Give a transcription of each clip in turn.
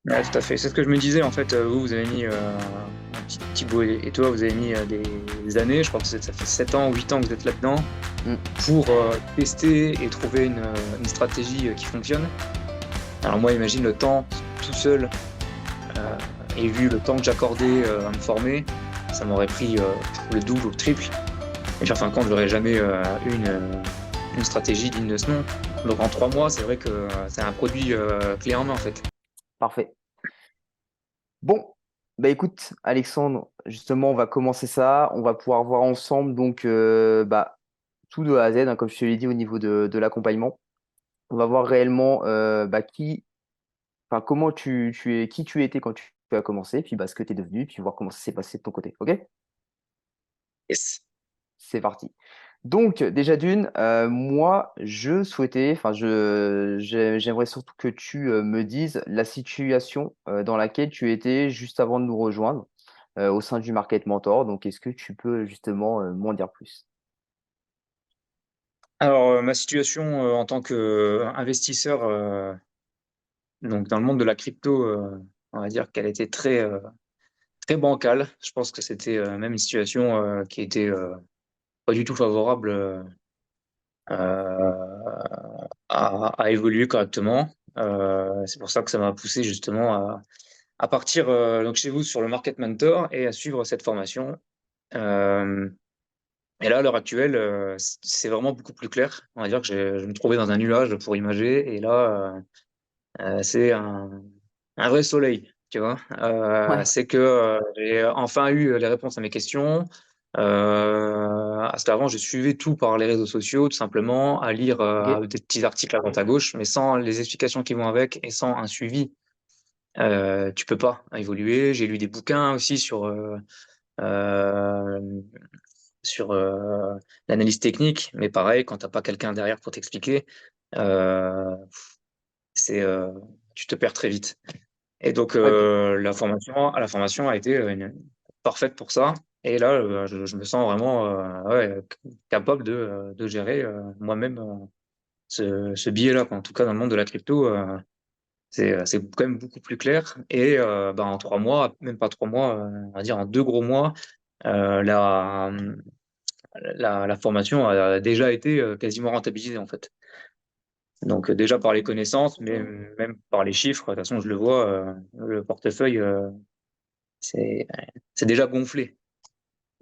Ouais, tout à fait. C'est ce que je me disais en fait, vous avez mis, Thibaut et toi, vous avez mis, des années, je crois que ça fait 7 ans ou 8 ans que vous êtes là-dedans Mmh. pour, tester et trouver une stratégie, qui fonctionne. Alors moi, imagine le temps tout seul, heu et vu le temps que j'accordais, à me former, ça m'aurait pris, le double ou le triple et puis en fin de compte, j'aurais jamais, eu une stratégie digne de ce nom. Donc en 3 mois, c'est vrai que, c'est un produit, clé en main, en fait. Parfait. Bon, bah, écoute, Alexandre, justement, on va commencer ça. On va pouvoir voir ensemble donc, bah, tout de A à Z, hein, comme je te l'ai dit au niveau de l'accompagnement. On va voir réellement, bah, comment qui tu étais quand tu as commencé, puis, bah, ce que tu es devenu, puis voir comment ça s'est passé de ton côté. OK? Yes. C'est parti. Donc déjà d'une, moi je souhaitais, enfin j'aimerais surtout que tu, me dises la situation, dans laquelle tu étais juste avant de nous rejoindre, au sein du Market Mentor. Donc est-ce que tu peux justement, m'en dire plus? Alors, ma situation, en tant qu'investisseur, donc dans le monde de la crypto, on va dire qu'elle était très, très bancale. Je pense que c'était, même une situation, qui était, pas du tout favorable, à évoluer correctement. C'est pour ça que ça m'a poussé justement à partir, donc chez vous sur le Market Mentor et à suivre cette formation. Hem Et là, à l'heure actuelle, c'est vraiment beaucoup plus clair. On va dire que je me trouvais dans un nuage pour imager et là, c'est un vrai soleil, tu vois? Ouais, C'est que, j'ai enfin eu les réponses à mes questions. Parce qu'avant, je suivais tout par les réseaux sociaux, tout simplement, à lire, OK, des petits articles à droite à gauche, mais sans les explications qui vont avec et sans un suivi, tu peux pas évoluer. J'ai lu des bouquins aussi hem sur, l'analyse technique, mais pareil, quand tu as pas quelqu'un derrière pour t'expliquer, heu, c'est, tu te perds très vite et donc ouais, puis la formation a été, une parfaite pour ça et là, je me sens vraiment, ouais, capable de gérer, moi-même, ce billet-là, quoi. En tout cas, dans le monde de la crypto, c'est quand même beaucoup plus clair et bah, en 3 mois, même pas 3 mois, on va dire en 2 gros mois, la, la formation a déjà été, quasiment rentabilisée, en fait. Donc, déjà par les connaissances, mais même par les chiffres, de toute façon je le vois, le portefeuille, c'est c'est déjà gonflé.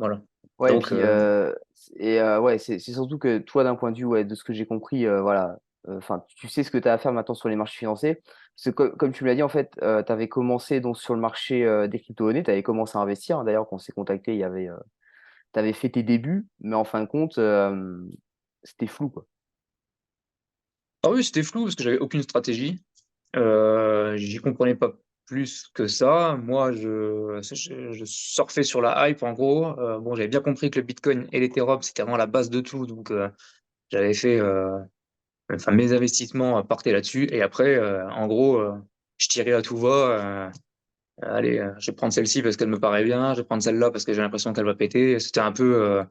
Voilà. ouais, et Donc, puis, ouais, c'est surtout que toi, d'un point de vue, ouais, de ce que j'ai compris, voilà, enfin, tu sais ce que tu as à faire maintenant sur les marchés financiers. Parce que comme tu me l'as dit, en fait, tu avais commencé donc sur le marché, des crypto-monnaies, tu avais commencé à investir. D'ailleurs, quand on s'est contacté, il y avait, tu avais fait tes débuts, mais en fin de compte, c'était flou, quoi. ah oui, c'était flou parce que j'avais aucune stratégie. J'y comprenais pas plus que ça. Moi, je surfais sur la hype en gros. Bon, j'avais bien compris que le bitcoin et l'ethereum, c'était vraiment la base de tout, donc, j'avais fait, enfin mes investissements, partaient là-dessus et après, en gros, je tirais à tout va, allez, je vais prendre celle-ci parce qu'elle me paraît bien, je vais prendre celle-là parce que j'ai l'impression qu'elle va péter. C'était un peu,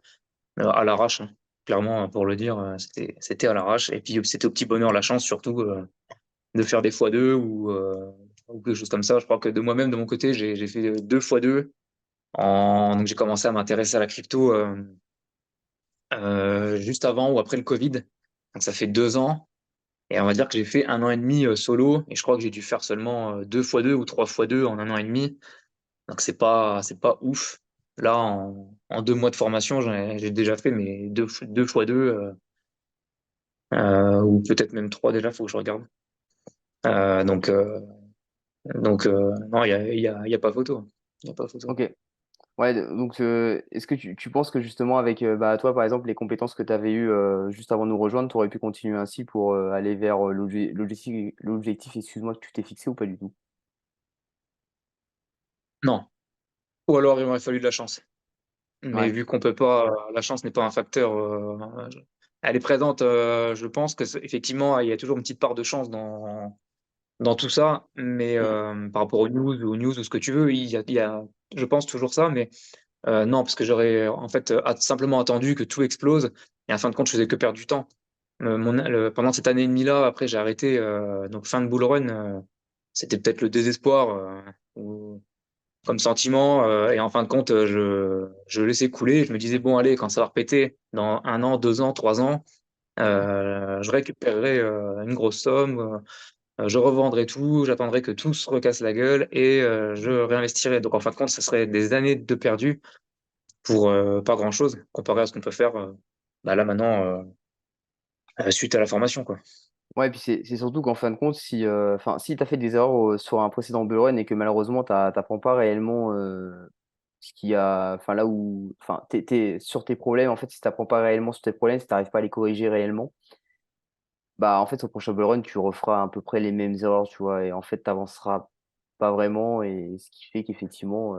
à l'arrache, hein. Clairement, pour le dire, c'était à l'arrache et puis, c'était au petit bonheur la chance surtout, de faire des fois 2 ou quelque chose comme ça. Je crois que de moi-même, de mon côté, j'ai fait, 2 fois 2 en donc j'ai commencé à m'intéresser à la crypto, juste avant ou après le covid. Donc ça fait 2 ans et on va dire que j'ai fait 1 an et demi, solo et je crois que j'ai dû faire seulement, 2 fois 2 ou 3 fois 2 en 1 an et demi. Donc c'est pas ouf. Là, en 2 mois de formation, j'ai déjà fait mes 2 fois 2 ou peut-être même 3 déjà, faut que je regarde. Heu, donc heu donc non, il y a pas photo. Il y a pas photo. OK. Ouais, donc, est-ce que tu penses que justement avec, bah, toi, par exemple, les compétences que tu avais eues, juste avant de nous rejoindre, tu aurais pu continuer ainsi pour, aller vers, l'objectif, excuse-moi, que tu t'es fixé ou pas du tout? Non. Ou alors il m'aurait fallu de la chance. Mais Ouais. vu qu'on peut pas, la chance n'est pas un facteur, je elle est présente, je pense que c'est effectivement, il y a toujours une petite part de chance dans tout ça, mais Mmh mh. par rapport aux news ou ce que tu veux, il y a je pense toujours ça, mais non, parce que j'aurais en fait, simplement attendu que tout explose et en fin de compte, je faisais que perdre du temps. Mon le Pendant cette année et demie là, après j'ai arrêté, donc fin de bull run, c'était peut-être le désespoir comme sentiment. Et en fin de compte, je laissais couler. Je me disais, bon, allez, quand ça va repéter, dans 1 an, 2 ans, 3 ans, je récupérerai une grosse somme, je revendrai tout, j'attendrai que tout se recasse la gueule et je réinvestirai. Donc en fin de compte, ça serait des années de perdu pour pas grand-chose comparé à ce qu'on peut faire bah, là maintenant suite à la formation, quoi. Ouais, et puis c'est surtout qu'en fin de compte, si, enfin, si tu as fait des erreurs sur un précédent bull run et que malheureusement, tu n'apprends pas réellement ce qu'il y a, enfin, là où, enfin, sur tes problèmes, en fait, si tu n'apprends pas réellement sur tes problèmes, si tu n'arrives pas à les corriger réellement, bah, en fait, au prochain bull run, tu referas à peu près les mêmes erreurs, tu vois, et en fait, tu avanceras pas vraiment, et ce qui fait qu'effectivement,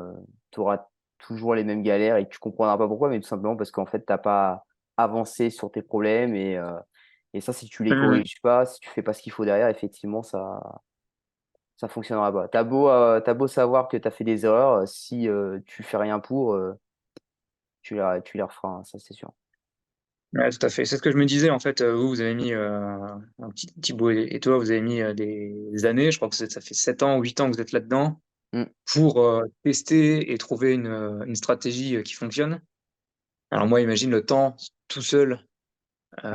tu auras toujours les mêmes galères et tu comprendras pas pourquoi, mais tout simplement parce qu'en fait, t'as pas avancé sur tes problèmes et ça, si tu les Mhm. corriges pas, si tu fais pas ce qu'il faut derrière, effectivement, ça fonctionnera pas. T'as beau savoir que tu as fait des erreurs, si tu fais rien pour, tu les referas, hein, ça c'est sûr. Ouais, tout à fait. C'est ce que je me disais en fait. Vous, vous avez mis un petit Thibaut et toi, vous avez mis des années. Je crois que ça fait 7 ans ou 8 ans que vous êtes là-dedans Mm, pour tester et trouver une stratégie qui fonctionne. Alors moi, imagine le temps tout seul ouais.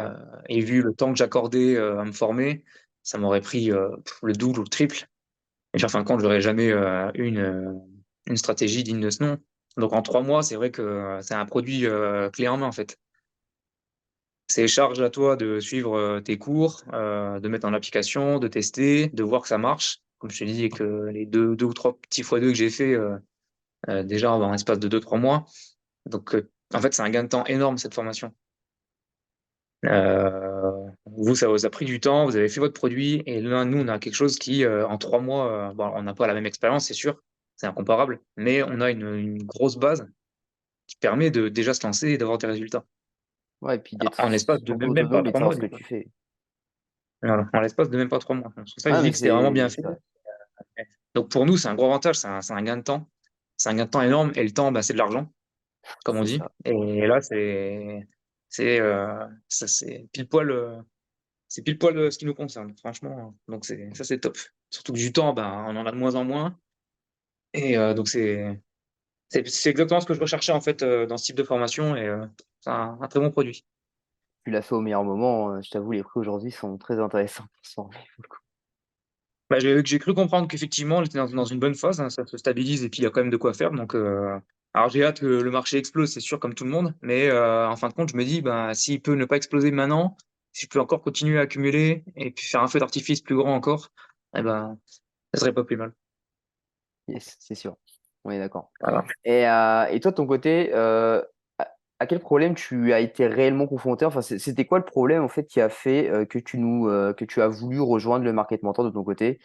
et vu le temps que j'accordais à me former, ça m'aurait pris le double ou le triple. Et puis en fin de compte, j'aurais jamais eu une stratégie digne de ce nom. Donc en 3 mois, c'est vrai que c'est un produit clé en main en fait. C'est charge à toi de suivre tes cours, de mettre en application, de tester, de voir que ça marche. Comme je te dis, que les deux ou trois petits fois deux que j'ai fait déjà en l'espace de 2 3 mois. Donc en fait, c'est un gain de temps énorme cette formation. Vous, ça vous a pris du temps, vous avez fait votre produit, et là, nous, on a quelque chose qui, en 3 mois, bon, on n'a pas la même expérience, c'est sûr, c'est incomparable, mais on a une grosse base qui permet de déjà se lancer et d'avoir des résultats. Ouais, et puis d'être En l'espace de surtout même pas autonome et de trois savoir mois, ce que du coup. tu fais. Voilà, en l'espace de même pas 3 mois. Donc, c'est pour ça que Ah, j'ai mais dit que c'était vraiment bien fait. c'est vrai, Donc pour nous, c'est un gros avantage, c'est un gain de temps. C'est un gain de temps énorme, et le temps, bah, c'est de l'argent, comme on c'est dit. ça. Et là, c'est pile poil. C'est pile poil ce qui nous concerne, franchement. Donc ça, c'est top. Surtout que du temps, ben, on en a de moins en moins. Et donc c'est exactement ce que je recherchais en fait dans ce type de formation. Et c'est un très bon produit. Tu l'as fait au meilleur moment, je t'avoue, les prix aujourd'hui sont très intéressants pour se former, pour le coup. Bah, j'ai cru comprendre qu'effectivement, on était dans une bonne phase, hein, ça se stabilise et puis il y a quand même de quoi faire. Donc, alors j'ai hâte que le marché explose, c'est sûr, comme tout le monde. Mais en fin de compte, je me dis, ben, s'il peut ne pas exploser maintenant, si je peux encore continuer à accumuler et puis faire un feu d'artifice plus grand encore, eh ben, ça serait pas plus mal. Yes, c'est sûr. On est d'accord. Voilà. Et toi, de ton côté, à quel problème tu as été réellement confronté? Enfin, c'était quoi le problème en fait qui a fait que tu as voulu rejoindre le Market Mentor de ton côté?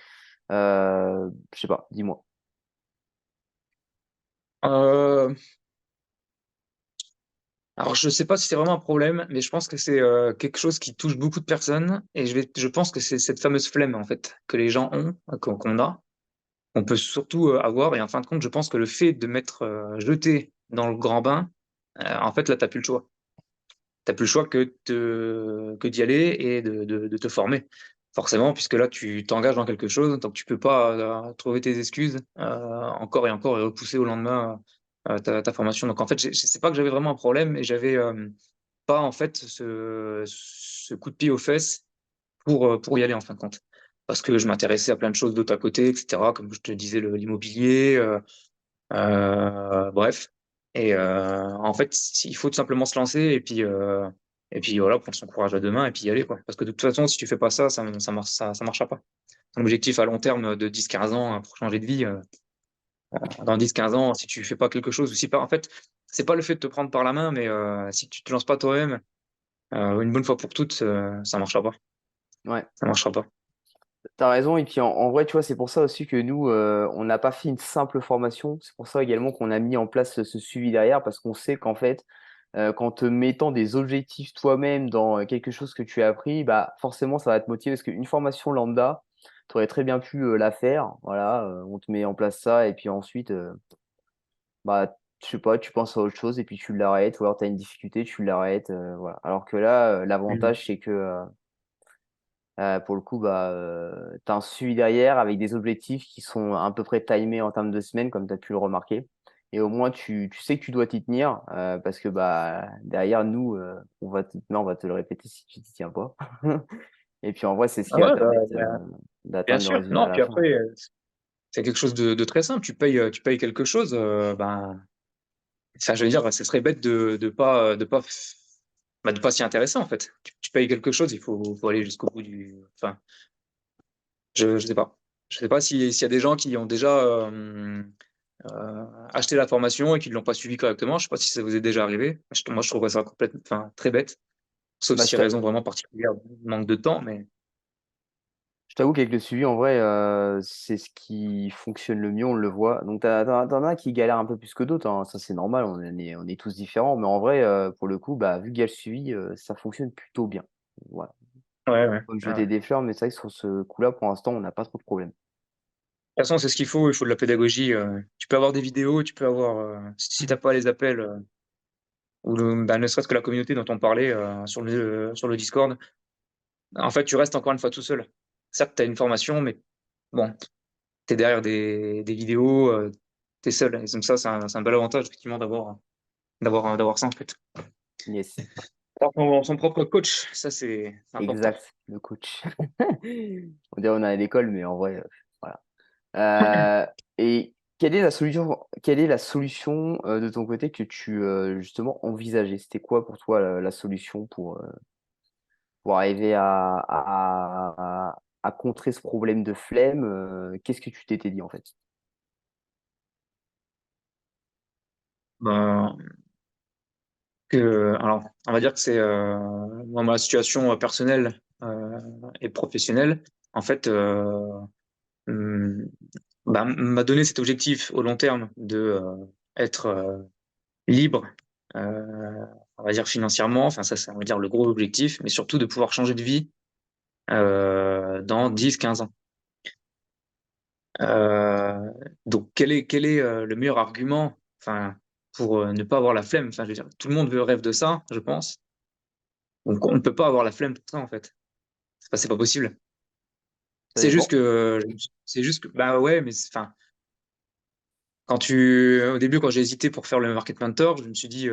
Je sais pas, dis-moi. Euh, Alors, je sais pas si c'est vraiment un problème, mais je pense que c'est quelque chose qui touche beaucoup de personnes. Et je pense que c'est cette fameuse flemme, en fait, que les gens ont, qu'on a, qu'on peut surtout avoir. Et en fin de compte, je pense que le fait de m'être jeté dans le grand bain, en fait, là, t'as plus le choix. T'as plus le choix que d'y aller et de te former. Forcément, puisque là, tu t'engages dans quelque chose, donc tu peux pas trouver tes excuses encore et encore et repousser au lendemain ta formation. Donc en fait, c'est pas que j'avais vraiment un problème, et j'avais pas en fait ce coup de pied aux fesses pour y aller en fin de compte. Parce que je m'intéressais à plein de choses d'autres à côté, etc. Comme je te disais, l'immobilier, bref. Et en fait, il faut tout simplement se lancer et puis voilà, prendre son courage à deux mains et puis y aller, quoi. Parce que de toute façon, si tu fais pas ça, ça marchera pas. Un objectif à long terme de 10 15 ans pour changer de vie, dans 10 15 ans, si tu fais pas quelque chose, ou si pas, en fait, c'est pas le fait de te prendre par la main, mais si tu te lances pas toi-même, une bonne fois pour toutes, ça marchera pas. Ouais. Ça marchera pas. T'as raison, et puis en vrai, tu vois, c'est pour ça aussi que nous, on n'a pas fait une simple formation. C'est pour ça également qu'on a mis en place ce suivi derrière, parce qu'on sait qu'en fait, qu'en te mettant des objectifs toi-même dans quelque chose que tu as appris, bah forcément, ça va te motiver, parce qu'une formation lambda, tu aurais très bien pu la faire. Voilà, on te met en place ça, et puis ensuite, bah, je sais pas, tu penses à autre chose, et puis tu l'arrêtes, ou alors tu as une difficulté, tu l'arrêtes. Voilà. Alors que là, Mmh. l'avantage, c'est que Pour le coup, bah, tu as un suivi derrière avec des objectifs qui sont à peu près timés en termes de semaines, comme tu as pu le remarquer. Et au moins, tu sais que tu dois t'y tenir parce que bah, derrière nous, on va te le répéter si tu t'y tiens pas. Et puis en vrai, c'est ce Ah qui va ouais, permettre bien d'atteindre le sûr. résultat à Non, la puis fin. après, c'est quelque chose de très simple. Tu payes quelque chose, ben, enfin, je veux dire, ce serait bête de pas s'y intéresser, en fait. Tu payes quelque chose, faut aller jusqu'au bout du. Enfin, je sais pas. Je sais pas s'il y a des gens qui ont déjà acheté la formation et qui ne l'ont pas suivi correctement. Je sais pas si ça vous est déjà arrivé. Moi, je trouverais ça complètement, enfin, très bête. Sauf Bah, si raison vraiment particulière, manque de temps, mais je t'avoue qu'avec le suivi, en vrai, c'est ce qui fonctionne le mieux, on le voit. Donc, t'en as qui galèrent un peu plus que d'autres, hein. Ça, c'est normal, on est tous différents. Mais en vrai, pour le coup, bah, vu qu'il y a le suivi, ça fonctionne plutôt bien. Voilà. ouais, ouais. Faut me Ouais. jeter des fleurs, mais c'est vrai que sur ce coup-là, pour l'instant, on n'a pas trop de problème. De toute façon, c'est ce qu'il faut. Il faut de la pédagogie. Tu peux avoir des vidéos, tu peux avoir, si t'as pas les appels ou bah, ne serait-ce que la communauté dont on parlait sur le Discord. En fait, tu restes encore une fois tout seul. Certes, tu as une formation, mais bon, tu es derrière des vidéos, tu es seul. Et donc ça, c'est un bel avantage effectivement d'avoir ça en fait. Yes, Avoir son propre coach, ça c'est important. exact, le coach. On dirait on est à l'école, mais en vrai, voilà. Euh, et quelle est la solution de ton côté que tu justement envisageais? C'était quoi pour toi la solution pour arriver à contrer ce problème de flemme? Qu'est-ce que tu t'étais dit en fait? Ben, alors, on va dire que c'est moi, ma situation personnelle et professionnelle. En fait, hum, bah, m'a donné cet objectif au long terme de être libre, on va dire financièrement. Enfin, ça, c'est, on va dire, le gros objectif, mais surtout de pouvoir changer de vie dans 10, 15 ans. Euh, donc, quel est le meilleur argument, enfin, pour ne pas avoir la flemme? Enfin, je veux dire, tout le monde rêve de ça, je pense. Donc, on ne peut pas avoir la flemme pour ça, en fait. C'est pas possible. Ça dépend. C'est juste que, bah ouais, mais enfin, au début, quand j'ai hésité pour faire le market mentor, je me suis dit,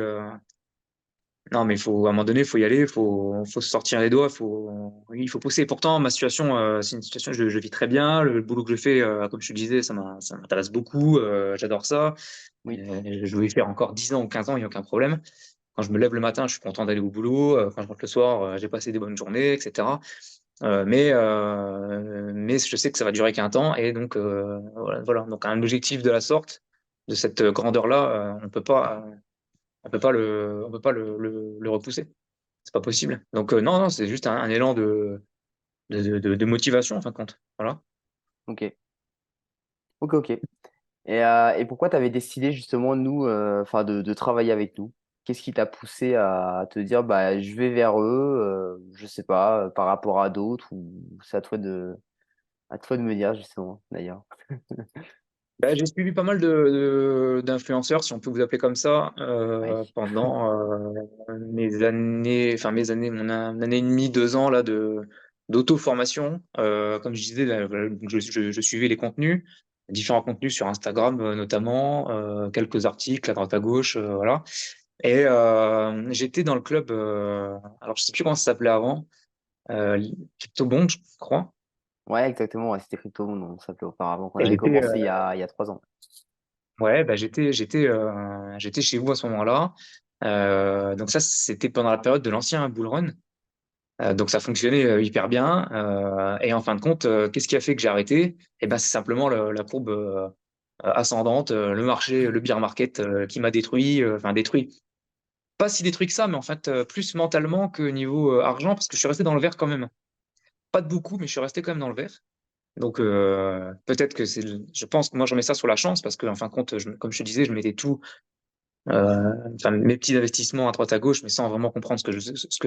non, mais à un moment donné, il faut y aller, faut se sortir les doigts, oui, il faut pousser. Pourtant, ma situation, c'est une situation, je vis très bien. Le boulot que je fais, comme je te disais, ça m'intéresse beaucoup. J'adore ça. Oui, Je vais y faire encore 10 ans ou 15 ans, il n'y a aucun problème. Quand je me lève le matin, je suis content d'aller au boulot. Quand je rentre le soir, j'ai passé des bonnes journées, etc. Mais je sais que ça va durer qu'un temps. Et donc, voilà. Donc, un objectif de la sorte, de cette grandeur-là, on peut pas le repousser. C'est pas possible. Donc, non, non, c'est juste un élan de motivation, en fin de compte. Voilà. ok. Ok, ok. Et pourquoi tu avais décidé justement, nous, enfin, de travailler avec nous? Qu'est-ce qui t'a poussé à te dire, bah, je vais vers eux, je sais pas, par rapport à d'autres, ou c'est à toi de me dire, justement, d'ailleurs. Bah, j'ai suivi pas mal d'influenceurs, si on peut vous appeler comme ça, Ouais, pendant mon année et demie, 2 ans là d'auto-formation. Comme je disais, là, voilà, donc je suivais les contenus, différents contenus sur Instagram notamment, quelques articles à droite à gauche, voilà. Et j'étais dans le club, alors je sais plus comment ça s'appelait avant, CryptoBond, je crois. ouais, exactement. Ouais, c'était Crypto, on s'appelait auparavant, qu'on Et avait j'étais commencé il y a 3 ans. Ouais, bah j'étais chez vous à ce moment-là. Donc ça, c'était pendant la période de l'ancien Bull Run. Donc ça fonctionnait hyper bien. Et en fin de compte, qu'est-ce qui a fait que j'ai arrêté? Eh ben, c'est simplement la courbe ascendante, le marché, le bear market qui m'a détruit. Enfin, détruit. Pas si détruit que ça, mais en fait, plus mentalement que niveau argent, parce que je suis resté dans le vert quand même. Pas de beaucoup, mais je suis resté quand même dans le vert. Donc peut-être que je pense que moi, je mets ça sur la chance, parce que en fin de compte, comme je te disais, je mettais tout enfin, mes petits investissements à droite à gauche, mais sans vraiment comprendre ce que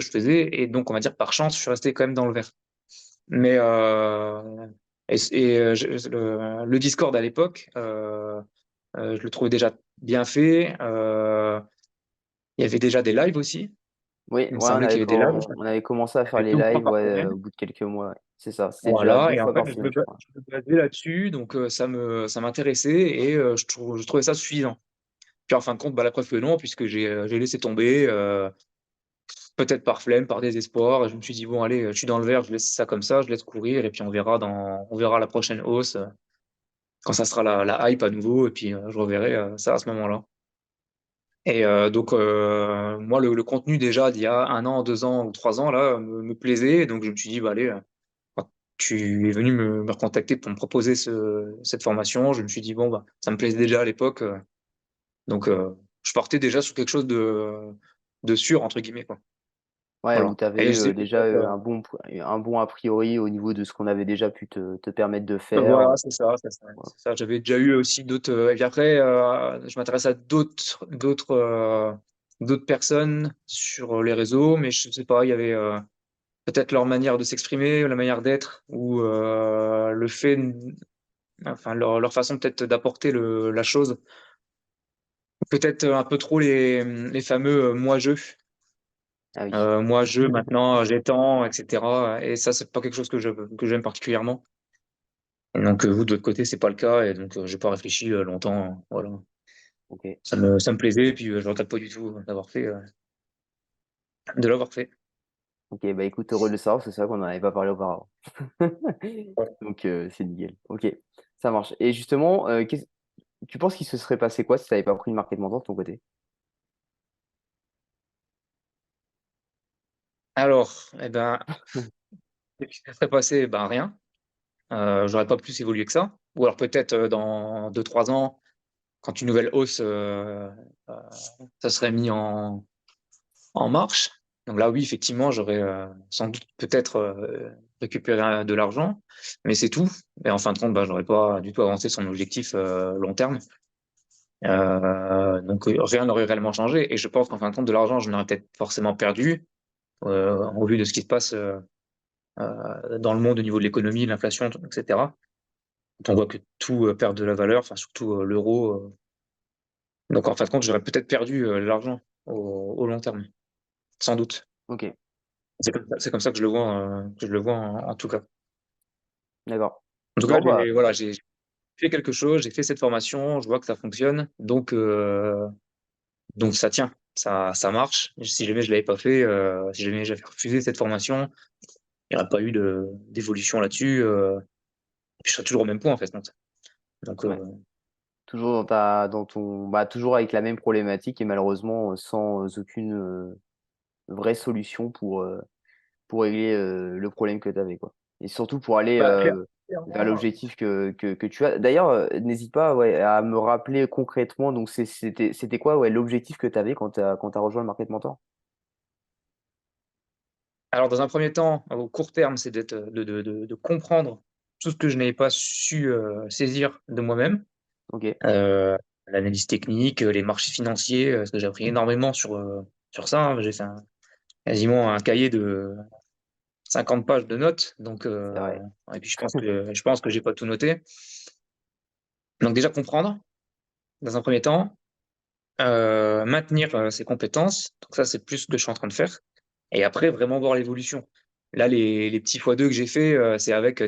je faisais. Et donc, on va dire par chance, je suis resté quand même dans le vert. Mais le Discord à l'époque, je le trouvais déjà bien fait. Il y avait déjà des lives aussi. Oui, Il me ouais, semblait qu'il y avait des lives, on avait commencé à faire j'avais les 2 ou 3 lives, par ouais, semaine. au bout de quelques mois, ouais. C'est ça. C'était déjà Voilà deux et en fois fait, par semaine, je crois. je me basais là-dessus donc ça m'intéressait et je trouvais ça suffisant. Puis en fin de compte, bah, la preuve que non puisque j'ai laissé tomber, peut-être par flemme, par désespoir et je me suis dit: «Bon allez, je suis dans le vert, je laisse ça comme ça, je laisse courir et puis on verra la prochaine hausse, quand ça sera la hype à nouveau et puis, je reverrai, ça à ce moment-là». Et donc moi le contenu déjà d'il y a 1 an, 2 ans ou 3 ans là, me plaisait donc je me suis dit: «Bah allez, quand tu es venu me recontacter pour me proposer cette formation, je me suis dit: «Bon, bah, ça me plaisait déjà à l'époque, donc je partais déjà sur quelque chose de «sûr» entre guillemets, quoi. Ouais, où Voilà tu avais et eu c'est déjà un bon a priori au niveau de ce qu'on avait déjà pu te permettre de faire. voilà, c'est ça. J'avais déjà eu aussi d'autres, et puis après, je m'intéresse à d'autres personnes sur les réseaux, mais je sais pas, il y avait, peut-être leur manière de s'exprimer, la manière d'être ou le fait enfin leur façon peut-être d'apporter la chose. Peut-être, un peu trop les fameux, «moi-je». Ah oui, «Moi-je, maintenant, j'ai tant» et cetera et ça, c'est pas quelque chose que j'aime particulièrement et donc vous, de votre côté, c'est pas le cas et donc j'ai pas réfléchi, longtemps, voilà. OK. Ça me plaisait et puis, je regrette pas du tout de l'avoir fait. OK, bah, écoute, heureux de le savoir, parce que c'est vrai qu'on n'en avait pas parlé auparavant. Ouais. Donc c'est nickel. OK, ça marche et justement, qu'est-ce tu penses qu'il se serait passé quoi si tu avais pas pris le market mentor de ton côté? Alors et ben, qu'est-ce qui se serait passé? Ben, rien, j'aurais pas plus évolué que ça ou alors peut-être, dans 2 3 ans, quand une nouvelle hausse, ça serait mis en marche. Donc là, oui, effectivement, j'aurais, sans doute peut-être, récupéré de l'argent, mais c'est tout et en fin de compte, bah, j'aurais pas du tout avancé sur mon objectif, long terme. Donc rien n'aurait réellement changé et je pense qu'en fin de compte, de l'argent, j'en aurais peut-être forcément perdu, au vu de ce qui se passe, dans le monde au niveau de l'économie, de l'inflation, et cetera. Quand on voit que tout, perd de la valeur, enfin surtout, l'euro, donc en fin de compte, j'aurais peut-être perdu, l'argent au long terme, sans doute. OK, C'est comme ça que je le vois en tout cas. d'accord. En tout cas, Non, bah, j'ai fait quelque chose, j'ai fait cette formation, je vois que ça fonctionne, donc ça tient, ça marche. Si jamais je l'avais pas fait, si jamais j'avais refusé cette formation, il y aurait pas eu d'évolution là-dessus, je serais toujours au même point en fait, donc ouais, toujours dans ton bah, toujours avec la même problématique et malheureusement, sans, aucune, vraie solution pour régler, le problème que tu avais, quoi et surtout pour aller, bah, vers clairement, l'objectif que tu as. D'ailleurs, n'hésite pas, ouais, à me rappeler concrètement donc c'était quoi, ouais, l'objectif que tu avais quand tu as rejoint le Market Mentor? alors dans un premier temps, au court terme, c'est d'être, de comprendre tout ce que je n'avais pas su, saisir de moi-même. OK, Heu, L'analyse technique, les marchés financiers, parce que j'ai appris énormément sur ça, hein. J'ai fait quasiment un cahier de 50 pages de notes, donc c'est vrai. et puis je pense que j'ai pas tout noté. Donc déjà comprendre, dans un premier temps, maintenir, ses compétences, donc ça, c'est plus ce que je suis en train de faire et après vraiment voir l'évolution. Là, les petits fois 2 que j'ai fait, c'est avec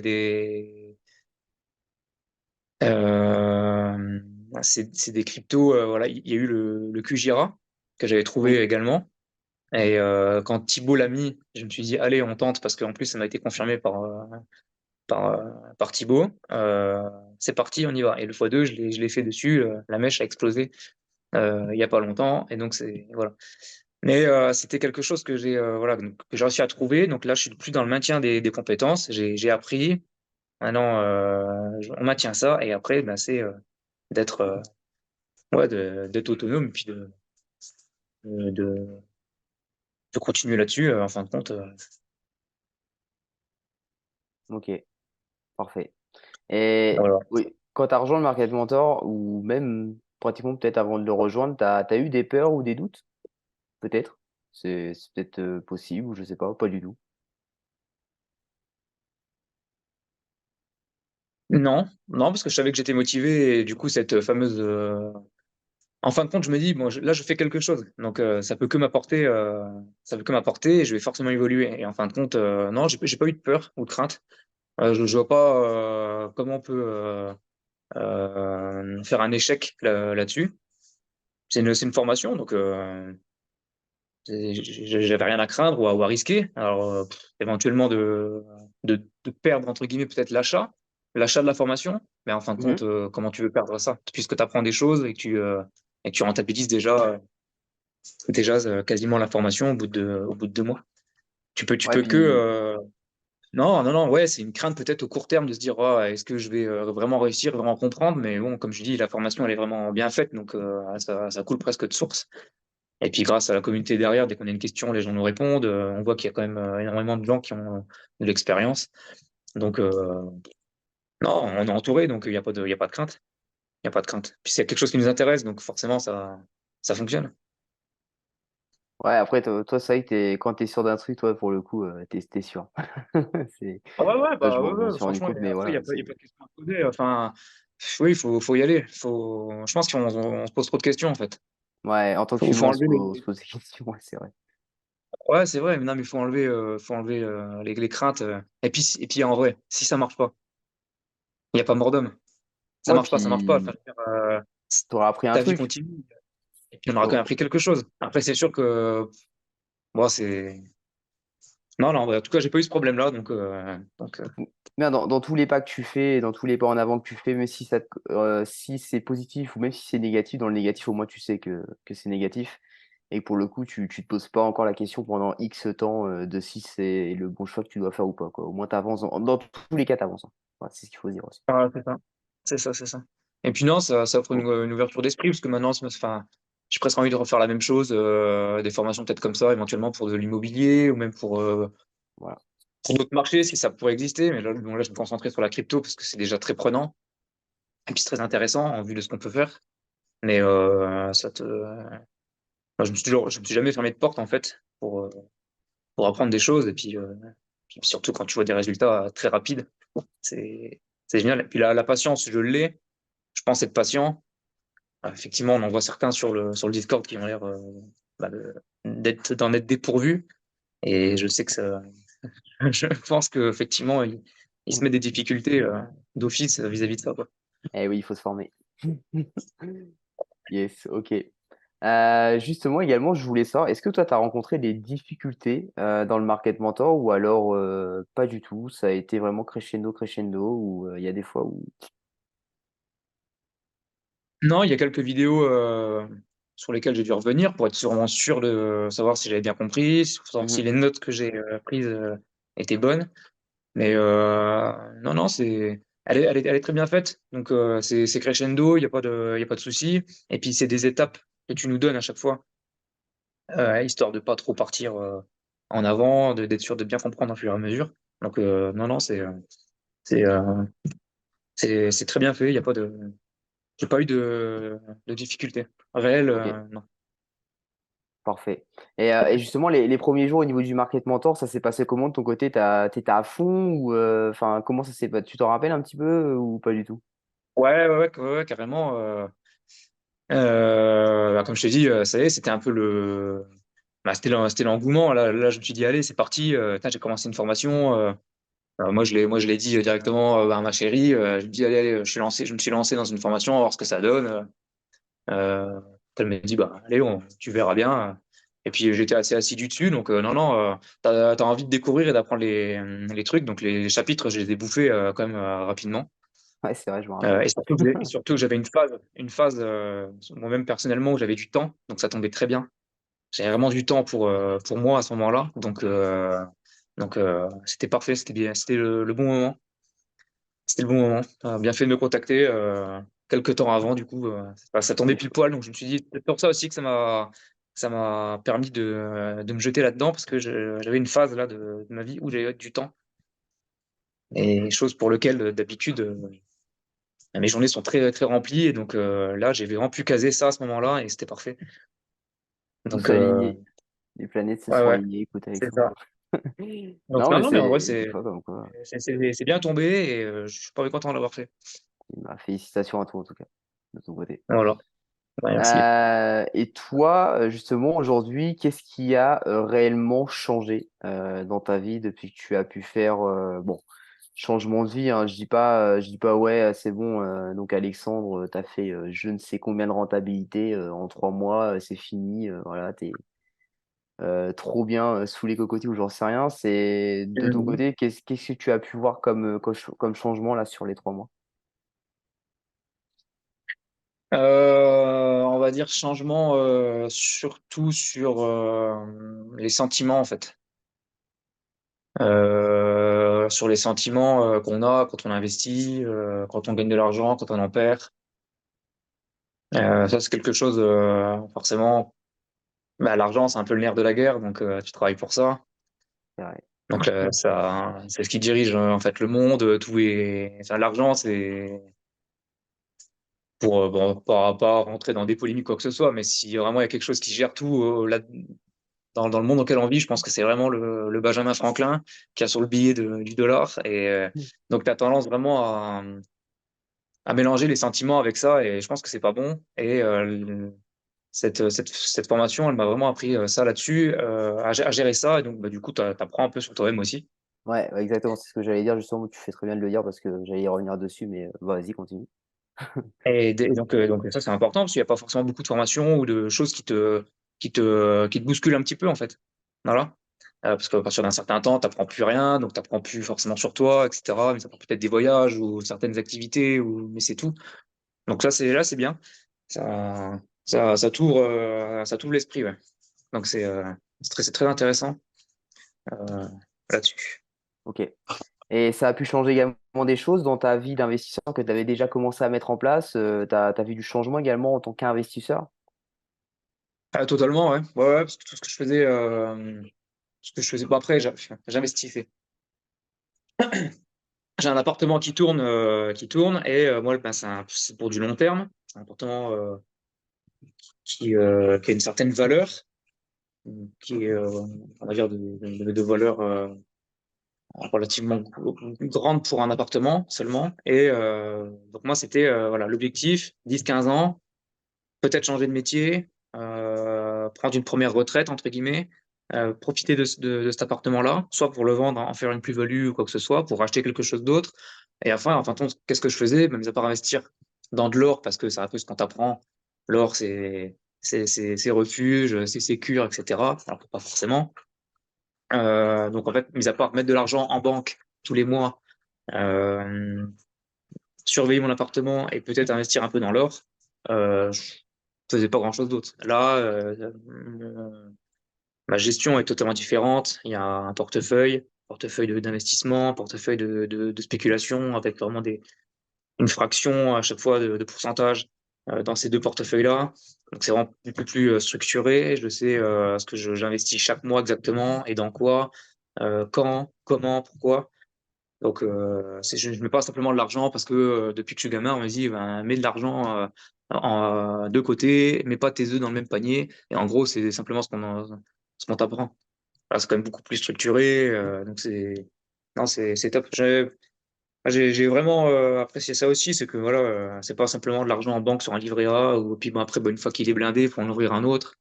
hem, c'est des cryptos, voilà, il y a eu le QJIRA que j'avais trouvé Oui, également et quand Thibault l'a mis, je me suis dit: «Allez, on tente» parce qu'en plus, ça m'a été confirmé par Thibaut, c'est parti, on y va et le x2, je l'ai fait dessus, la mèche a explosé, il y a pas longtemps et donc c'est voilà. Mais c'était quelque chose que voilà, donc que j'ai réussi à trouver, donc là, je suis plus dans le maintien des compétences. J'ai appris, maintenant, on maintient ça et après, bah, c'est, d'être, ouais, d'être autonome et puis de continuer là-dessus, en fin de compte, OK, parfait et voilà. oui, quand tu as rejoint le Market Mentor ou même pratiquement peut-être avant de le rejoindre, tu as eu des peurs ou des doutes? Peut-être? C'est peut-être, possible ou je sais pas, ou pas du tout? Non, non, parce que je savais que j'étais motivé et du coup, cette fameuse, en fin de compte, je me dis: «Bon, là, je fais quelque chose, donc ça peut que m'apporter et je vais forcément évoluer» et en fin de compte, non, j'ai pas eu de peur ou de crainte. Je vois pas, comment on peut, faire un échec là-dessus. C'est une formation, donc j'avais rien à craindre ou à risquer. Alors, éventuellement de «perdre» entre guillemets peut-être l'achat de la formation, mais en fin de compte, Mhm. comment tu veux perdre ça? Puisque tu apprends des choses et que tu rentabilises déjà, quasiment la formation au bout de 2 mois. Tu Ouais, peux que, puis non, non, non, ouais, c'est une crainte peut-être au court terme de se dire: «Oh, est-ce que je vais, vraiment réussir, vraiment comprendre?» mais bon, comme je dis, la formation, elle est vraiment bien faite, donc ça coule presque de source et puis grâce à la communauté derrière, dès qu'on a une question, les gens nous répondent, on voit qu'il y a quand même, énormément de gens qui ont, de l'expérience, donc non, on est entouré, donc il y a pas de crainte. Il y a pas de crainte. Puis c'est quelque chose qui nous intéresse, donc forcément ça fonctionne. ouais, après, toi, c'est vrai que quand t'es sûr d'un truc, toi, pour le coup, t'es sûr. C'est, Ah ouais, ouais, ça, je bah, ouais, m'en ouais, suis rendu franchement, compte, et mais après il y voilà, a pas il y a pas de questions à se poser, enfin, oui, faut y aller. Je pense qu'on se pose trop de questions, en fait. ouais, en tant Faut qu'humain, enlever on se les pose des questions, ouais, c'est vrai. Ouais, c'est vrai, mais non, mais faut enlever, les craintes, et puis en vrai, si ça marche pas, il y a pas mort d'homme. Ça Ouais, marche pas, ça marche pas. Enfin, puis je veux dire, t'auras appris un ta vie truc. continue et puis on aura quand même T'auras- appris quelque chose. Après, c'est sûr que, bon, c'est non, non, en tout cas, j'ai pas eu ce problème-là, donc Bien, dans tous les pas que tu fais, dans tous les pas en avant que tu fais, même si si c'est positif ou même si c'est négatif, dans le négatif, au moins tu sais que c'est négatif. Et pour le coup, tu te poses pas encore la question pendant X temps de si c'est le bon choix que tu dois faire ou pas, quoi. Au moins, t'avances. Dans tous les cas, t'avances, hein. Voilà, c'est ce qu'il faut dire aussi. ouais, c'est ça. C'est ça, c'est ça. Et puis non, ça offre Bon, une ouverture d'esprit parce que maintenant, enfin, j'ai presque envie de refaire la même chose, des formations peut-être comme ça, éventuellement pour de l'immobilier ou même voilà. pour d'autres marchés si ça pourrait exister. Mais là, bon, là, je me concentrais sur la crypto parce que c'est déjà très prenant et puis c'est très intéressant en vue de ce qu'on peut faire. Mais moi, je me suis jamais fermé de porte en fait pour apprendre des choses et puis surtout quand tu vois des résultats très rapides, c'est génial. Et puis la patience, je l'ai. Je pense être patient. Effectivement, on en voit certains sur le Discord qui ont l'air, bah, d'en être dépourvus et je sais que ça je pense qu'effectivement, ils se mettent des difficultés, d'office, vis-à-vis de ça, quoi. Eh oui, il faut se former. Yes, ok. Justement, également, je voulais savoir, est-ce que toi, tu as rencontré des difficultés dans le market mentor ou alors pas du tout? Ça a été vraiment crescendo, crescendo ou il y a des fois où. Non, il y a quelques vidéos, sur lesquelles j'ai dû revenir pour être vraiment sûr de savoir si j'avais bien compris, sur savoir si Mhm. les notes que j'ai, prises, étaient bonnes. Mais non, non, elle est très bien faite. Donc c'est crescendo, il y a pas de souci et puis c'est des étapes que tu nous donnes à chaque fois, histoire de pas trop partir, en avant, d'être sûr de bien comprendre au fur et à mesure. Donc non, non, c'est, heu, c'est très bien fait, il y a pas de j'ai pas eu de difficultés réelles, Ok, non. parfait. Et justement, les premiers jours au niveau du market mentor, ça s'est passé comment de ton côté? T'étais à fond ou enfin comment ça s'est passé? Tu t'en rappelles un petit peu ou pas du tout? Ouais, ouais, ouais, ouais, ouais, carrément, bah, comme je t'ai dit, ça y est, c'était un peu c'était l'engouement. Là, je me suis dit: «Allez, c'est parti, putain, j'ai commencé une formation», moi je l'ai dit, directement, à ma chérie, je lui dis: «Allez, allez, je me suis lancé dans une formation, on va voir ce que ça donne», elle m'a dit: «Bah, allez, tu verras bien», et puis j'étais assez assidu dessus donc non, non, tu envie de découvrir et d'apprendre les trucs donc les chapitres, je les ai bouffés, quand même, rapidement. Ouais, c'est vrai, je me rappelle. Et surtout que j'avais une phase, moi-même personnellement où j'avais du temps, donc ça tombait très bien. J'avais vraiment du temps pour moi à ce moment-là, donc c'était parfait, c'était bien, c'était le bon moment. C'était le bon moment. Tu as bien fait de me contacter, quelque temps avant du coup, ça tombait Il pile faut- poil, donc je me suis dit c'est peut-être pour ça aussi que ça m'a permis de me jeter là-dedans parce que j'avais une phase là de ma vie où j'avais du temps et chose pour lequel, d'habitude, mes journées sont très, très remplies et donc là, j'ai vraiment pu caser ça à ce moment-là et c'était parfait. Tout Donc s'est aligné. Les planètes se ouais, sont ouais, alignées, écoute, c'est Alexandre. ça. Donc Non, non, mais non, mais en vrai, c'est pas comme quoi. c'est bien tombé et je suis pas mécontent de l'avoir fait. Bah, félicitations à toi en tout cas, de ton côté. Voilà. Ouais, merci. Et toi, justement, aujourd'hui, qu'est-ce qui a réellement changé dans ta vie depuis que tu as pu faire, bon, changement de vie, hein, je dis pas ouais, c'est bon, donc Alexandre, tu as fait je ne sais combien de rentabilité en 3 mois, c'est fini, voilà, t'es trop bien sous les cocotiers ou j'en sais rien. C'est de ton Mhm. côté, qu'est-ce que tu as pu voir comme changement là sur les 3 mois? On va dire changement surtout sur les sentiments en fait. Sur les sentiments qu'on a quand on investit, quand on gagne de l'argent, quand on en perd. Ça c'est quelque chose forcément. Bah, l'argent c'est un peu le nerf de la guerre, donc tu travailles pour ça. C'est vrai. Donc ça, c'est ce qui dirige en fait le monde. Tout est, enfin, l'argent c'est pour bon, pas rentrer dans des polémiques quoi que ce soit, mais si vraiment il y a quelque chose qui gère tout là dans le monde auquel on vit, je pense que c'est vraiment le Benjamin Franklin qui a sur le billet du dollar. Et donc, tu as tendance vraiment à mélanger les sentiments avec ça. Et je pense que c'est pas bon. Et cette formation, elle m'a vraiment appris ça là-dessus, à gérer ça. Et donc, bah, du coup, tu apprends un peu sur toi-même aussi. Ouais, ouais, exactement, c'est ce que j'allais dire, justement, tu fais très bien de le dire parce que j'allais y revenir dessus, mais vas-y, continue. Donc ça, c'est important parce qu'il n'y a pas forcément beaucoup de formations ou de choses qui te bousculent un petit peu, en fait. Voilà. Parce qu'à partir d'un certain temps, tu n'apprends plus rien, donc tu n'apprends plus forcément sur toi, etc. Mais ça prend peut-être des voyages ou certaines activités, mais c'est tout. Donc ça, c'est bien. Ça t'ouvre l'esprit, ouais. Donc c'est très intéressant euh, là-dessus. Ok. Et ça a pu changer également des choses dans ta vie d'investisseur que tu avais déjà commencé à mettre en place. Tu as vu du changement également en tant qu'investisseur? Ah, totalement, ouais. Ouais, ouais, parce que tout ce que je faisais, bon, après, j'investissais. J'ai un appartement qui tourne et moi, ben, c'est pour du long terme. C'est un appartement qui a une certaine valeur, qui est, on va dire, de valeur relativement grande pour un appartement seulement. Et donc moi, c'était voilà, l'objectif, 10-15 ans, peut-être changer de métier, prendre une première retraite, entre guillemets, profiter de cet appartement-là, soit pour le vendre, en faire une plus-value ou quoi que ce soit, pour acheter quelque chose d'autre. Et enfin, en fin de compte, qu'est-ce que je faisais? Même à part investir dans de l'or, parce que c'est un peu ce qu'on t'apprend. L'or, c'est refuge, c'est sécure, etc. Alors que pas forcément. Donc en fait, mis à part mettre de l'argent en banque tous les mois, euh, surveiller mon appartement et peut-être investir un peu dans l'or, je faisais pas grand-chose d'autre. Là, ma gestion est totalement différente. Il y a un portefeuille d'investissement, un portefeuille de spéculation avec vraiment une fraction à chaque fois de pourcentage dans ces deux portefeuilles-là. Donc c'est vraiment beaucoup plus structuré. Je sais ce que j'investis chaque mois exactement et dans quoi, quand, comment, pourquoi. Donc, je ne mets pas simplement de l'argent parce que depuis que je suis gamin, on me dit, ben, mets de l'argent de côté, mets pas tes œufs dans le même panier. Et en gros, c'est simplement ce qu'on t'apprend. Voilà, c'est quand même beaucoup plus structuré. Donc, non, c'est top. J'ai vraiment apprécié ça aussi. C'est que voilà, c'est pas simplement de l'argent en banque sur un livret A, ou puis bon, après, bon, une fois qu'il est blindé, il faut en ouvrir un autre.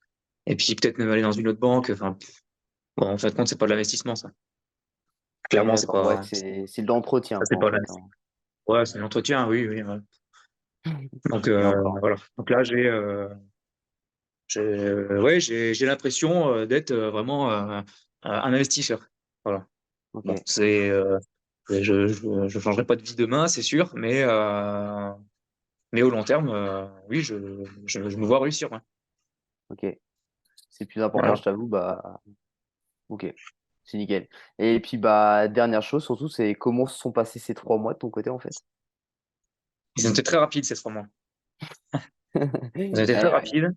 Et puis peut-être même aller dans une autre banque. Enfin, bon, en fin de compte, c'est pas de l'investissement, ça. Oui, Clairement, c'est d'accord. Ouais, pas, c'est de l'entretien, ça, c'est quoi, en pas fait, hein. ouais, c'est l'entretien, oui, oui. Ouais. Donc Et encore. voilà. Donc là, ouais, j'ai l'impression d'être vraiment un investisseur. Voilà. Ok. Bon, je changerai pas de vie demain, c'est sûr, mais au long terme, oui, je me vois réussir. Ouais. Ok. C'est plus important, Voilà. je t'avoue. Bah, ok. C'est nickel. Et puis, bah, dernière chose, surtout, c'est comment se sont passés ces 3 mois de ton côté, en fait? Ils ont été très rapides ces 3 mois. Ils ont été très Ouais, ouais. rapides.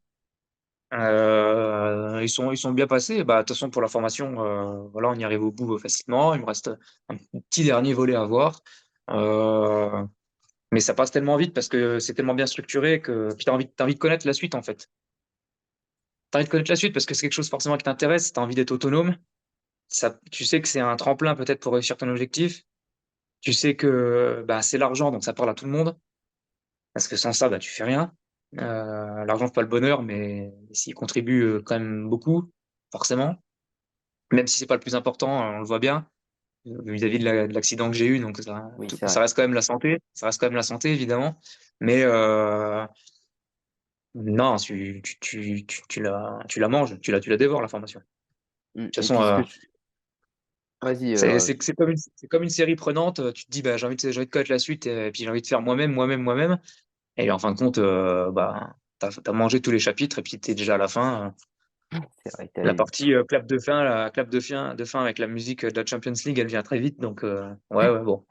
Ils sont bien passés. Bah, de toute façon, pour la formation, voilà, on y arrive au bout facilement. Il me reste un petit dernier volet à voir. Euh, Mais ça passe tellement vite parce que c'est tellement bien structuré que puis t'as envie de connaître la suite en fait. T'as envie de connaître la suite parce que c'est quelque chose forcément qui t'intéresse, t'as envie d'être autonome. Ça, tu sais que c'est un tremplin peut-être pour réussir ton objectif. Tu sais que bah, c'est l'argent, donc ça parle à tout le monde. Parce que sans ça, bah, tu fais rien. L'argent fait pas le bonheur, mais s'il contribue quand même beaucoup, forcément. Même si c'est pas le plus important, on le voit bien vis-à-vis de l'accident que j'ai eu. Donc Oui, c'est ça vrai. reste quand même la santé. Ça reste quand même la santé, évidemment. Mais non, tu la manges, tu la dévores, la formation. De toute Et façon, puis vas-y, c'est comme une série prenante. Tu te dis, bah, j'ai envie de connaître la suite, et puis j'ai envie de faire moi-même. Et en fin de compte, bah, t'as mangé tous les chapitres, et puis t'es déjà à la fin. c'est vrai que La t'avais dit. partie clap de fin, la clap de fin avec la musique de la Champions League, elle vient très vite. Donc, ouais, bon.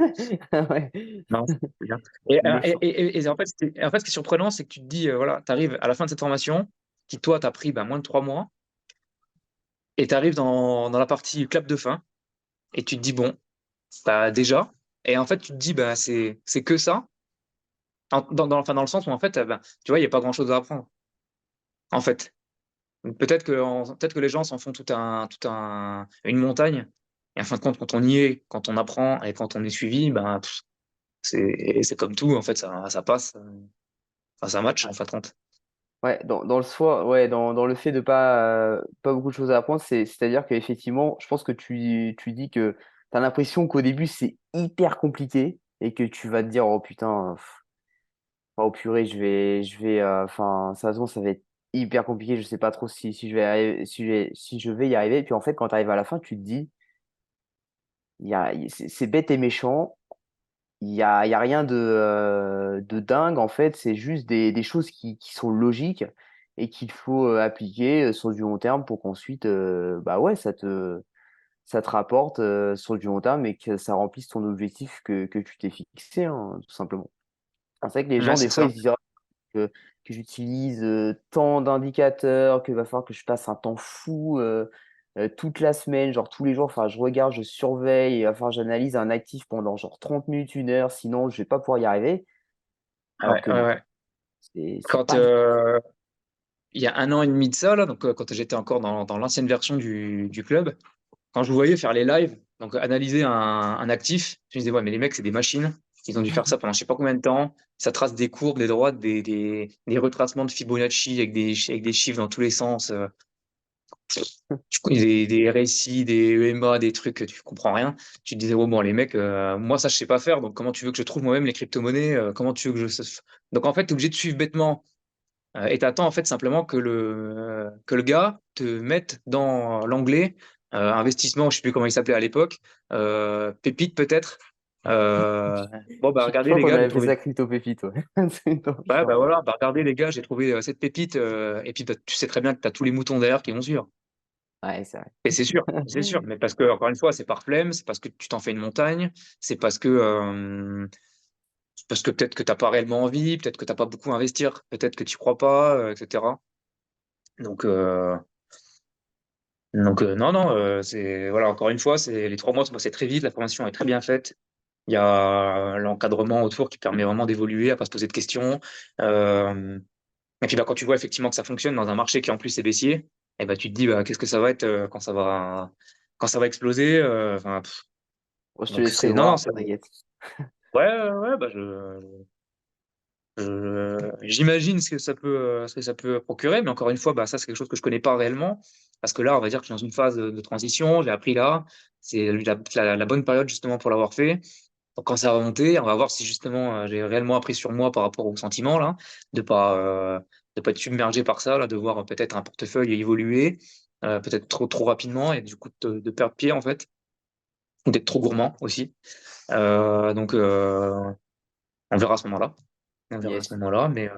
Ouais. Non, c'est bien. Méchant. Et en fait, ce qui est surprenant, c'est que tu te dis, voilà, tu arrives à la fin de cette formation, qui, toi, t'as pris bah, moins de 3 mois, et tu arrives dans la partie clap de fin, et tu te dis, bon, bah, déjà, et en fait, tu te dis, bah, c'est que ça, enfin, dans le sens où, en fait, bah, tu vois, il n'y a pas grand-chose à apprendre, en fait. Peut-être que les gens s'en font une montagne, et en fin de compte, quand on y est, quand on apprend, et quand on est suivi, ben, c'est comme tout, en fait, ça passe, enfin, ça match, en fin de compte. Ouais, dans le soi, ouais, dans le fait de pas beaucoup de choses à apprendre, c'est-à-dire qu'effectivement, je pense que tu dis que tu as l'impression qu'au début, c'est hyper compliqué et que tu vas te dire, oh putain, oh purée, enfin, sérieusement, ça va être hyper compliqué, je sais pas trop si je vais si je vais y arriver. Et puis en fait, quand tu arrives à la fin, tu te dis, c'est bête et méchant, il y a rien de dingue en fait, c'est juste des choses qui sont logiques et qu'il faut appliquer sur du long terme pour qu'ensuite, bah ouais, ça te rapporte sur du long terme et que ça remplisse ton objectif que tu t'es fixé, hein, tout simplement. C'est vrai que les Ouais, gens, des c'est fois, ça. ils se disent que j'utilise tant d'indicateurs, qu'il va falloir que je passe un temps fou toute la semaine, genre tous les jours, enfin, je regarde, je surveille, et, enfin, j'analyse un actif pendant genre 30 minutes, 1 heure, sinon je vais pas pouvoir y arriver. Alors Ouais, que ouais, non, ouais. c'est Quand, pas vrai. il y a 1 an et demi de ça, là, donc quand j'étais encore dans l'ancienne version du club, quand je vous voyais faire les lives, donc analyser un actif, je me disais, ouais, mais les mecs, c'est des machines. Ils ont dû faire ça pendant je sais pas combien de temps. Ça trace des courbes, des droites, des retracements de Fibonacci avec des chiffres dans tous les sens. Tu connais des RSI, des EMA, des trucs que tu comprends rien. Tu te disais, oh, bon, les mecs, moi, ça, je sais pas faire. Donc, comment tu veux que je trouve moi-même les crypto-monnaies? Comment tu veux que je. Donc, en fait, tu es obligé de suivre bêtement. Et t'attends en fait simplement que le gars te mette dans l'onglet investissement, je sais plus comment il s'appelait à l'époque, pépite peut-être. Bon bah Je regardez crois les qu'on gars, j'ai avait fait trouvé. ça crypto pépite, ouais. Non, je Ouais crois. bah voilà, bah regardez les gars, j'ai trouvé cette pépite et puis bah, tu sais très bien que tu as tous les moutons derrière qui vont suivre. Ouais, c'est vrai. Et c'est sûr, mais parce que encore une fois, c'est par flemme, c'est parce que tu t'en fais une montagne, c'est parce que peut-être que t'as pas réellement envie, peut-être que t'as pas beaucoup à investir, peut-être que tu crois pas, etc. Donc non, non, c'est voilà, encore une fois, c'est les 3 mois sont passés très vite, la formation est très bien faite. Il y a l'encadrement autour qui permet vraiment d'évoluer, à pas se poser de questions. Euh, et puis bah, quand tu vois effectivement que ça fonctionne dans un marché qui en plus est baissier, et bah, tu te dis bah, qu'est-ce que ça va être quand ça va exploser. Enfin, Bon, je te donc laisserai c'est non, non, voir, c'est t'inquiète. ouais, bah, j'imagine ce que ça peut procurer, mais encore une fois, bah, ça, c'est quelque chose que je connais pas réellement. Parce que là, on va dire que je suis dans une phase de transition. J'ai appris là. C'est la bonne période justement pour l'avoir fait. Donc, quand ça va monter, on va voir si justement j'ai réellement appris sur moi par rapport au sentiment là, de pas être submergé par ça, là, de voir peut-être un portefeuille évoluer, peut-être trop rapidement et du coup de perdre pied en fait, ou d'être trop gourmand aussi. Donc, on verra à ce moment-là. On verra à ce Yes. moment-là, mais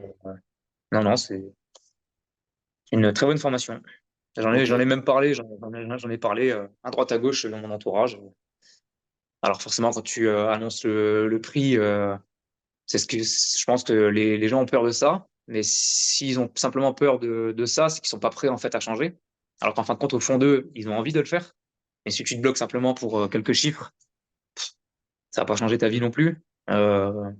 non, non, c'est une très bonne formation. Ok. J'en ai même parlé, j'en ai parlé à droite à gauche dans mon entourage. Alors forcément, quand tu annonces le prix, c'est ce que je pense que les gens ont peur de ça. Mais s'ils ont simplement peur de ça, c'est qu'ils sont pas prêts en fait à changer. Alors qu'en fin de compte, au fond d'eux, ils ont envie de le faire. Et si tu te bloques simplement pour quelques chiffres, ça va pas changer ta vie non plus. Euh,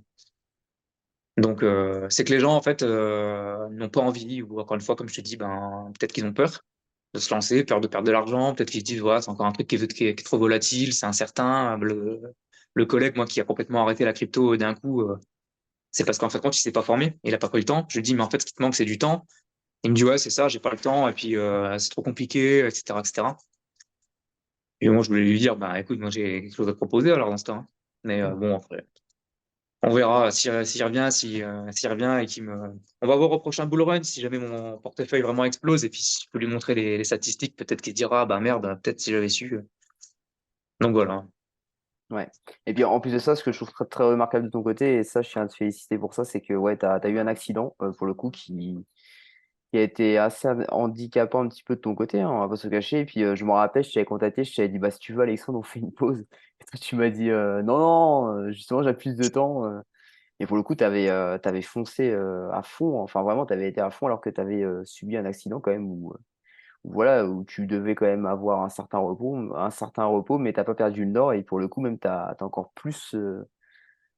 donc c'est que les gens en fait n'ont pas envie ou encore une fois, comme je te dis, ben peut-être qu'ils ont peur de se lancer, peur de perdre de l'argent, peut-être qu'ils se disent, voilà, c'est encore un truc qui est trop volatile, c'est incertain. Le collègue, moi, qui a complètement arrêté la crypto d'un coup, c'est parce qu'en fait, quand il s'est pas formé, il a pas pris le temps. Je lui dis: «Mais en fait, ce qui te manque, c'est du temps». Il me dit: «Ouais, c'est ça, j'ai pas le temps et puis, c'est trop compliqué» et cetera et cetera. Et moi, je voulais lui dire: «Bah, écoute, moi, j'ai quelque chose à te proposer alors dans ce cas, hein». Mais, bon, après, on verra s'il revient, s'il revient et qu'il me on va voir au prochain bull run si jamais mon portefeuille vraiment explose et puis si je peux lui montrer les statistiques, peut-être qu'il se dira: «Ah bah, merde, peut-être si j'avais su», donc voilà. Ouais. Et puis en plus de ça, ce que je trouve très, très remarquable de ton côté, et ça, je tiens à te féliciter pour ça, c'est que ouais, tu as eu un accident, pour le coup, qui a été assez handicapant un petit peu de ton côté, hein, on va pas se le cacher. Et puis je me rappelle, je t'avais contacté, je t'avais dit, bah, si tu veux, Alexandre, on fait une pause. Et toi, tu m'as dit, non, non, justement, j'ai plus de temps. Et pour le coup, tu avais foncé à fond, enfin vraiment, tu avais été à fond alors que tu avais subi un accident quand même voilà, où tu devais quand même avoir un certain repos, mais t'as pas perdu le nord. Et pour le coup, même, tu as encore plus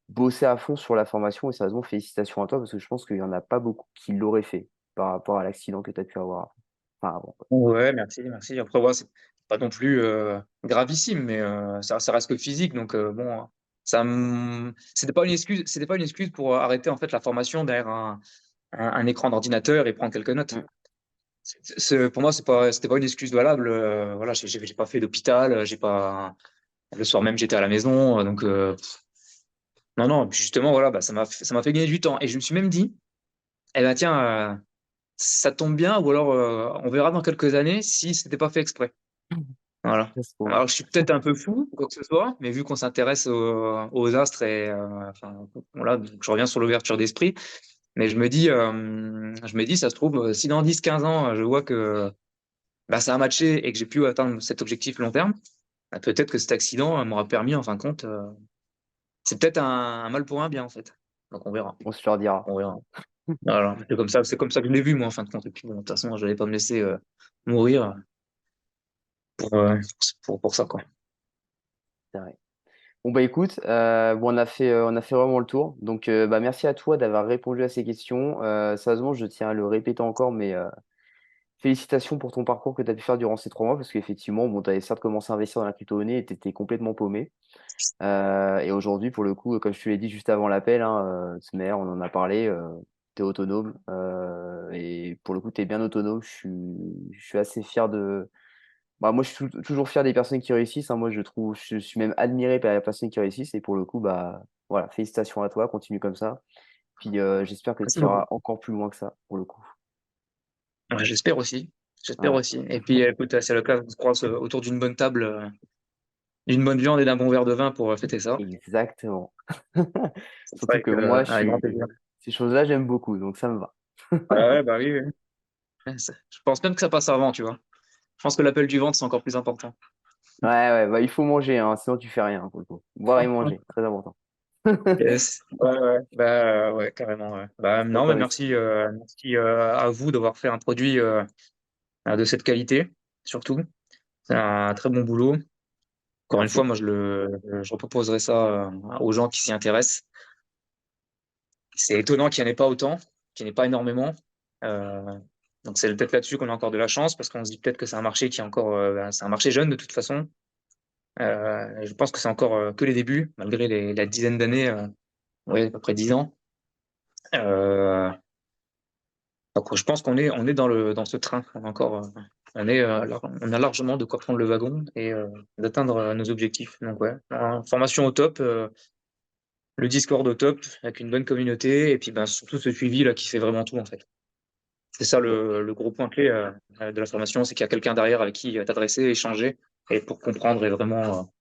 bossé à fond sur la formation. Et sérieusement, félicitations à toi, parce que je pense qu'il y en a pas beaucoup qui l'auraient fait par rapport à l'accident que tu as pu avoir enfin, avant, quoi. Ouais, merci, merci. Après, ouais, c'est pas non plus, gravissime, mais, ça reste que physique, donc, bon, ça c'était pas une excuse pour arrêter, en fait, la formation derrière un écran d'ordinateur et prendre quelques notes. Mm. Pour moi, c'était pas une excuse valable, voilà, j'ai pas fait d'hôpital, j'ai pas le soir même, j'étais à la maison, donc, non, non, et puis justement, voilà, bah, ça m'a fait gagner du temps et je me suis même dit: «Eh ben, tiens, ça tombe bien ou alors, on verra dans quelques années si c'était pas fait exprès». Voilà. Ça se trouve. Alors je suis peut-être un peu fou ou quoi que ce soit, mais vu qu'on s'intéresse aux astres et enfin, voilà, donc je reviens sur l'ouverture d'esprit, mais je me dis: «Ça se trouve, si dans 10 15 ans, je vois que, bah, ça a matché et que j'ai pu atteindre cet objectif long terme, bah, peut-être que cet accident, m'aura permis en fin de compte, c'est peut-être un mal pour un bien, en fait». Donc on verra, On se le redira. on verra. Voilà, c'est comme ça que je l'ai vu moi en fin de compte et puis bon, de toute façon, j'allais pas me laisser, mourir pour ça, quoi. C'est vrai. Bon, bah écoute, bon, on a fait vraiment le tour. Donc, bah, merci à toi d'avoir répondu à ces questions. Sérieusement, je tiens à le répéter encore, mais félicitations pour ton parcours que tu as pu faire durant ces 3 mois, parce qu'effectivement, bon, tu avais certes commencé à investir dans la crypto-monnaie et tu étais complètement paumé. Et aujourd'hui, pour le coup, comme je te l'ai dit juste avant l'appel, hein, Smer, on en a parlé, tu es autonome. Et pour le coup, tu es bien autonome. Je suis assez fier de. Bah, moi, je suis toujours fier des personnes qui réussissent, hein. Moi, je suis même admiré par les personnes qui réussissent. Et pour le coup, bah, voilà, félicitations à toi, continue comme ça. Puis j'espère que Merci tu beaucoup. iras encore plus loin que ça, pour le coup. Ouais, j'espère Ouais, aussi et puis écoute, c'est l'occasion qu'on se croise, autour d'une bonne table, d'une bonne viande et d'un bon verre de vin pour, fêter ça. exactement. Ce sera Surtout que moi, avec grand plaisir. ces choses-là, j'aime beaucoup, donc ça me va. Ouais, ouais, bah, oui, oui. Ouais, je pense même que ça passe avant, tu vois? Je pense que l'appel du ventre, c'est encore plus important. Ouais, ouais, bah, il faut manger, hein, sinon tu fais rien, pour le coup. Boire et manger, très important. Yes. Ouais, ouais, bah, ouais, carrément, ouais. Bah, Ça non, mais t'investit. merci, à vous d'avoir fait un produit, de cette qualité, surtout. C'est un très bon boulot. Encore une fois, Merci. moi, je reproposerai ça, aux gens qui s'y intéressent. C'est étonnant qu'il y en ait pas autant, qu'il n'y en ait pas énormément. Heu, donc c'est peut-être là-dessus qu'on a encore de la chance parce qu'on se dit peut-être que c'est un marché qui est encore, bah, c'est un marché jeune de toute façon. Je pense que c'est encore, que les débuts malgré la dizaine d'années, ouais, à peu près 10 ans. Heu, donc je pense qu'on est dans ce train. On a largement de quoi prendre le wagon et d'atteindre, nos objectifs. Donc ouais, formation au top, le Discord au top avec une bonne communauté et puis, ben, surtout ce suivi là qui fait vraiment tout en fait. C'est ça Bon, le gros point clé, de la formation, c'est qu'il y a quelqu'un derrière avec qui, t'adresser, échanger et pour comprendre et vraiment,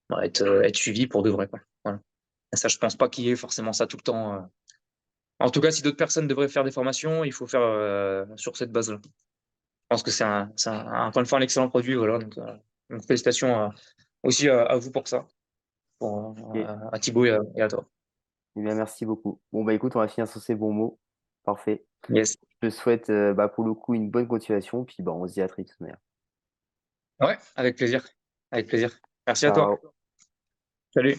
bah, être suivi pour de vrai, quoi. Voilà. Et ça, je pense pas qu'il y ait forcément ça tout le temps, en tout cas, si d'autres personnes devraient faire des formations, il faut faire, sur cette base-là. Je pense que encore une fois, un excellent produit, voilà, donc félicitations, aussi à vous pour ça, ok. à Thibaut et à toi. Eh bien, merci beaucoup. Bon, bah écoute, on va finir sur ces bons mots. Parfait. Yes. Je te souhaite, bah, pour le coup, une bonne continuation, puis bah, on se dit à très vite, de toute manière. Ouais, avec plaisir, avec plaisir. Merci à toi. Ciao. Salut.